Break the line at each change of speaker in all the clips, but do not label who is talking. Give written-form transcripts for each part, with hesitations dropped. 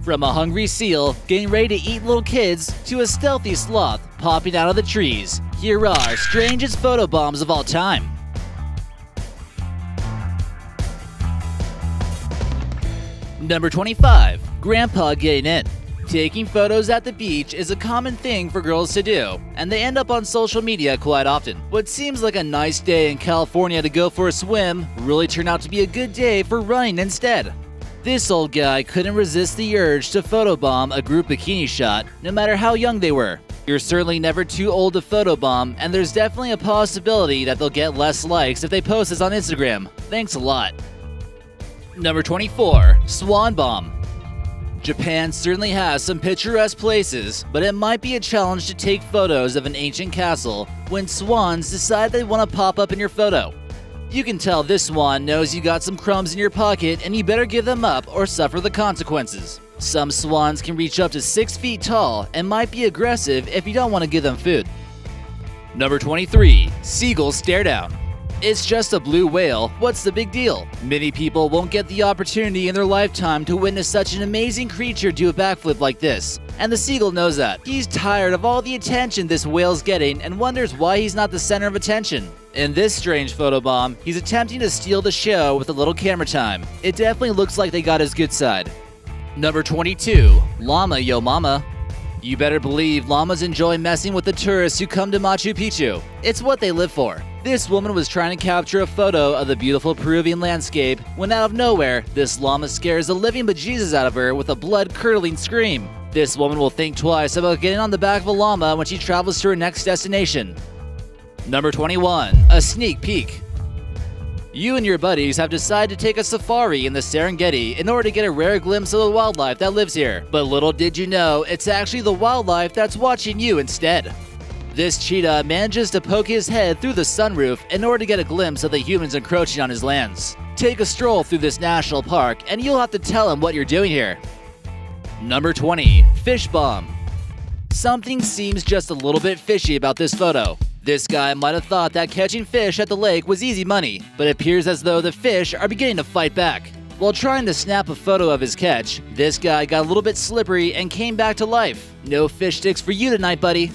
From a hungry seal getting ready to eat little kids to a stealthy sloth popping out of the trees, here are strangest photobombs of all time. Number 25. Grandpa getting in. Taking photos at the beach is a common thing for girls to do, and they end up on social media quite often. What seems like a nice day in California to go for a swim really turned out to be a good day for running instead. This old guy couldn't resist the urge to photobomb a group bikini shot, no matter how young they were. You're certainly never too old to photobomb, and there's definitely a possibility that they'll get less likes if they post this on Instagram. Thanks a lot. Number 24. Swan Bomb. Japan certainly has some picturesque places, but it might be a challenge to take photos of an ancient castle when swans decide they want to pop up in your photo. You can tell this swan knows you got some crumbs in your pocket and you better give them up or suffer the consequences. Some swans can reach up to 6 feet tall and might be aggressive if you don't want to give them food. Number 23. Seagulls stare down. It's just a blue whale, what's the big deal? Many people won't get the opportunity in their lifetime to witness such an amazing creature do a backflip like this. And the seagull knows that. He's tired of all the attention this whale's getting and wonders why he's not the center of attention. In this strange photobomb, he's attempting to steal the show with a little camera time. It definitely looks like they got his good side. Number 22. Llama Yo Mama. You better believe llamas enjoy messing with the tourists who come to Machu Picchu. It's what they live for. This woman was trying to capture a photo of the beautiful Peruvian landscape when out of nowhere, this llama scares the living bejesus out of her with a blood-curdling scream. This woman will think twice about getting on the back of a llama when she travels to her next destination. Number 21. A sneak peek. You and your buddies have decided to take a safari in the Serengeti in order to get a rare glimpse of the wildlife that lives here. But little did you know, it's actually the wildlife that's watching you instead. This cheetah manages to poke his head through the sunroof in order to get a glimpse of the humans encroaching on his lands. Take a stroll through this national park and you'll have to tell him what you're doing here. Number 20. Fish bomb. Something seems just a little bit fishy about this photo. This guy might have thought that catching fish at the lake was easy money, but it appears as though the fish are beginning to fight back. While trying to snap a photo of his catch, this guy got a little bit slippery and came back to life. No fish sticks for you tonight, buddy.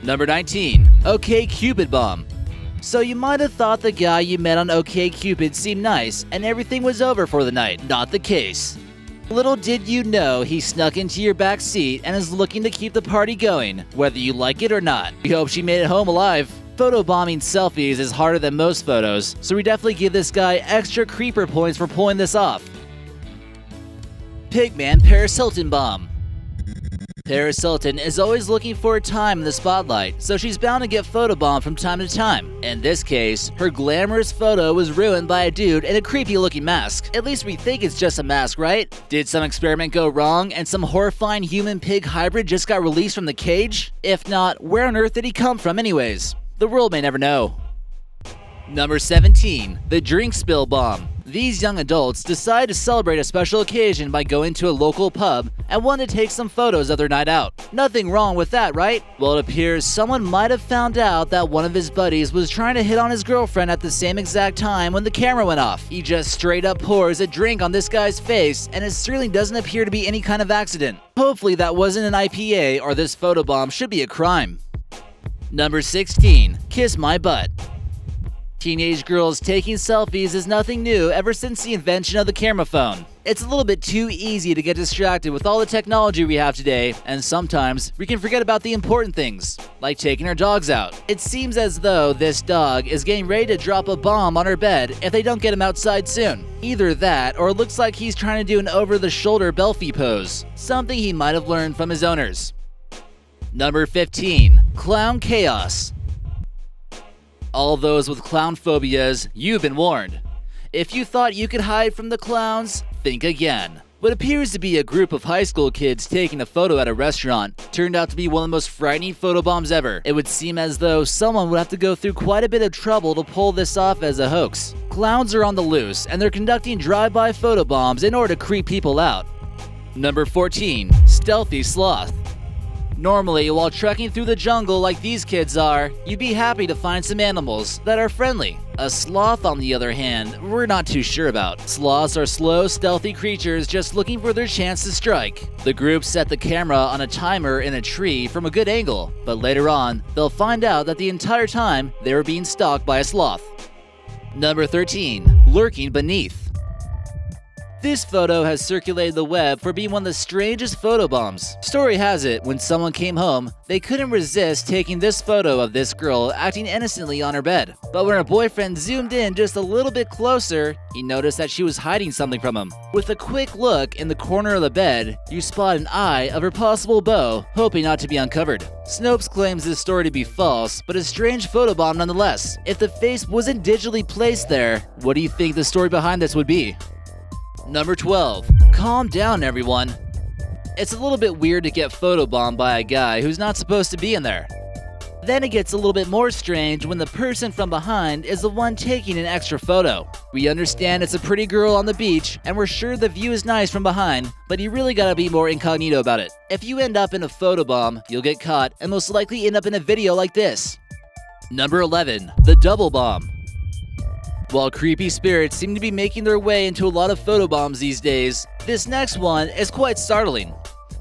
Number 19. OkCupid Bomb. So you might have thought the guy you met on OkCupid seemed nice and everything was over for the night. Not the case. Little did you know he snuck into your back seat and is looking to keep the party going, whether you like it or not. We hope she made it home alive. Photobombing selfies is harder than most photos, so we definitely give this guy extra creeper points for pulling this off. Pigman Paris Hilton Bomb. Paris Hilton is always looking for a time in the spotlight, so she's bound to get photobombed from time to time. In this case, her glamorous photo was ruined by a dude in a creepy looking mask. At least we think it's just a mask, right? Did some experiment go wrong and some horrifying human-pig hybrid just got released from the cage? If not, where on earth did he come from anyways? The world may never know. Number 17. The drink spill bomb. These young adults decide to celebrate a special occasion by going to a local pub and want to take some photos of their night out. Nothing wrong with that, right? Well, it appears someone might have found out that one of his buddies was trying to hit on his girlfriend at the same exact time when the camera went off. He just straight up pours a drink on this guy's face, and it certainly doesn't appear to be any kind of accident. Hopefully that wasn't an IPA, or this photobomb should be a crime. Number 16. Kiss my butt. Teenage girls taking selfies is nothing new ever since the invention of the camera phone. It's a little bit too easy to get distracted with all the technology we have today, and sometimes we can forget about the important things, like taking our dogs out. It seems as though this dog is getting ready to drop a bomb on her bed if they don't get him outside soon. Either that, or it looks like he's trying to do an over-the-shoulder belfie pose, something he might have learned from his owners. Number 15. Clown Chaos. All those with clown phobias, you've been warned. If you thought you could hide from the clowns, think again. What appears to be a group of high school kids taking a photo at a restaurant turned out to be one of the most frightening photobombs ever. It would seem as though someone would have to go through quite a bit of trouble to pull this off as a hoax. Clowns are on the loose, and they're conducting drive-by photobombs in order to creep people out. Number 14. Stealthy Sloth. Normally, while trekking through the jungle like these kids are, you'd be happy to find some animals that are friendly. A sloth, on the other hand, we're not too sure about. Sloths are slow, stealthy creatures just looking for their chance to strike. The group set the camera on a timer in a tree from a good angle, but later on, they'll find out that the entire time they were being stalked by a sloth. Number 13. Lurking beneath. This photo has circulated the web for being one of the strangest photobombs. Story has it, when someone came home, they couldn't resist taking this photo of this girl acting innocently on her bed. But when her boyfriend zoomed in just a little bit closer, he noticed that she was hiding something from him. With a quick look in the corner of the bed, you spot an eye of her possible beau, hoping not to be uncovered. Snopes claims this story to be false, but a strange photobomb nonetheless. If the face wasn't digitally placed there, what do you think the story behind this would be? Number 12. Calm down, everyone. It's a little bit weird to get photobombed by a guy who's not supposed to be in there. Then it gets a little bit more strange when the person from behind is the one taking an extra photo. We understand it's a pretty girl on the beach, and we're sure the view is nice from behind, but you really gotta be more incognito about it. If you end up in a photobomb, you'll get caught and most likely end up in a video like this. Number 11. The double bomb. While creepy spirits seem to be making their way into a lot of photobombs these days, this next one is quite startling.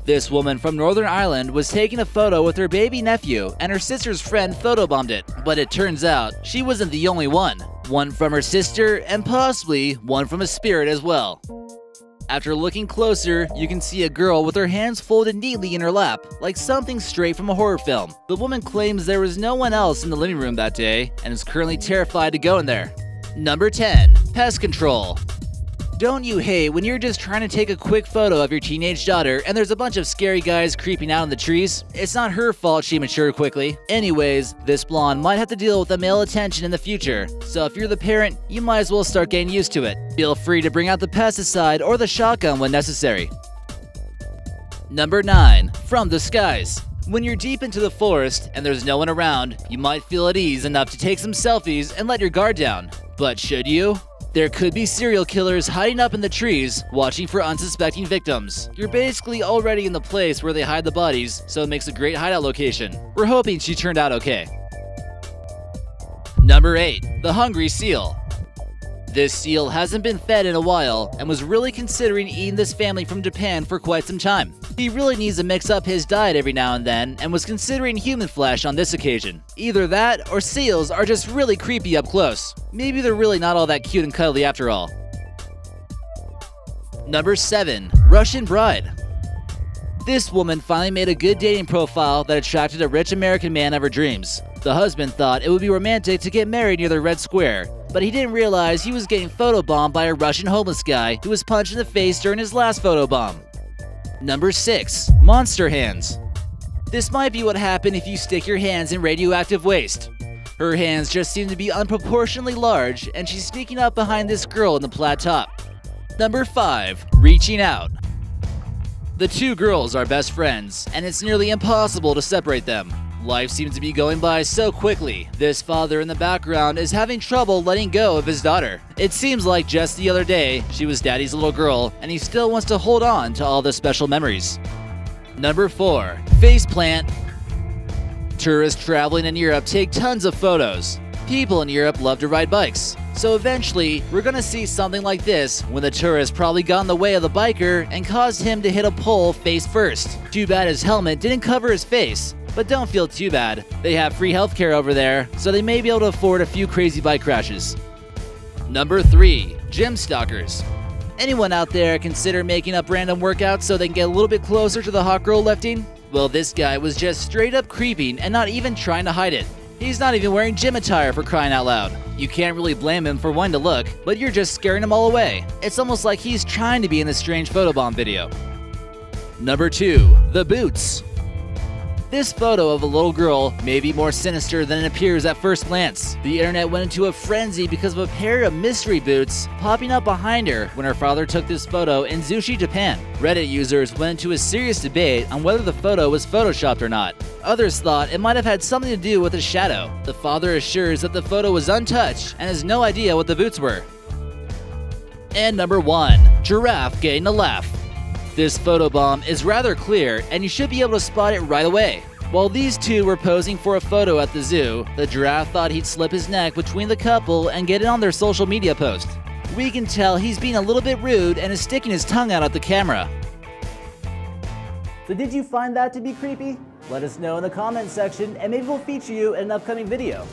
This woman from Northern Ireland was taking a photo with her baby nephew, and her sister's friend photobombed it. But it turns out, she wasn't the only one. One from her sister, and possibly one from a spirit as well. After looking closer, you can see a girl with her hands folded neatly in her lap, like something straight from a horror film. The woman claims there was no one else in the living room that day, and is currently terrified to go in there. Number 10. Pest Control. Don't you hate when you're just trying to take a quick photo of your teenage daughter and there's a bunch of scary guys creeping out in the trees? It's not her fault she matured quickly. Anyways, this blonde might have to deal with the male attention in the future, so if you're the parent, you might as well start getting used to it. Feel free to bring out the pesticide or the shotgun when necessary. Number 9. From the skies. When you're deep into the forest and there's no one around, you might feel at ease enough to take some selfies and let your guard down. But should you? There could be serial killers hiding up in the trees, watching for unsuspecting victims. You're basically already in the place where they hide the bodies, so it makes a great hideout location. We're hoping she turned out okay. Number 8. The hungry seal. This seal hasn't been fed in a while and was really considering eating this family from Japan for quite some time. He really needs to mix up his diet every now and then and was considering human flesh on this occasion. Either that or seals are just really creepy up close. Maybe they're really not all that cute and cuddly after all. Number 7. Russian Bride. This woman finally made a good dating profile that attracted a rich American man of her dreams. The husband thought it would be romantic to get married near the Red Square, but he didn't realize he was getting photobombed by a Russian homeless guy who was punched in the face during his last photobomb. Number 6. Monster hands. This might be what happened if you stick your hands in radioactive waste. Her hands just seem to be unproportionately large, and she's sneaking up behind this girl in the plaid top. Number 5. Reaching out. The two girls are best friends, and it's nearly impossible to separate them. Life seems to be going by so quickly. This father in the background is having trouble letting go of his daughter. It seems like just the other day, she was daddy's little girl, and he still wants to hold on to all the special memories. Number 4. Faceplant. Tourists traveling in Europe take tons of photos. People in Europe love to ride bikes. So eventually, we're gonna see something like this when the tourist probably got in the way of the biker and caused him to hit a pole face first. Too bad his helmet didn't cover his face. But don't feel too bad. They have free healthcare over there, so they may be able to afford a few crazy bike crashes. Number 3. Gym stalkers. Anyone out there consider making up random workouts so they can get a little bit closer to the hot girl lifting? Well, this guy was just straight up creeping and not even trying to hide it. He's not even wearing gym attire, for crying out loud. You can't really blame him for wanting to look, but you're just scaring them all away. It's almost like he's trying to be in this strange photobomb video. Number 2. The boots. This photo of a little girl may be more sinister than it appears at first glance. The internet went into a frenzy because of a pair of mystery boots popping up behind her when her father took this photo in Zushi, Japan. Reddit users went into a serious debate on whether the photo was photoshopped or not. Others thought it might have had something to do with a shadow. The father assures that the photo was untouched and has no idea what the boots were. And number 1. Giraffe getting a laugh. This photobomb is rather clear, and you should be able to spot it right away. While these two were posing for a photo at the zoo, the giraffe thought he'd slip his neck between the couple and get it on their social media post. We can tell he's being a little bit rude and is sticking his tongue out at the camera. So did you find that to be creepy? Let us know in the comments section and maybe we'll feature you in an upcoming video.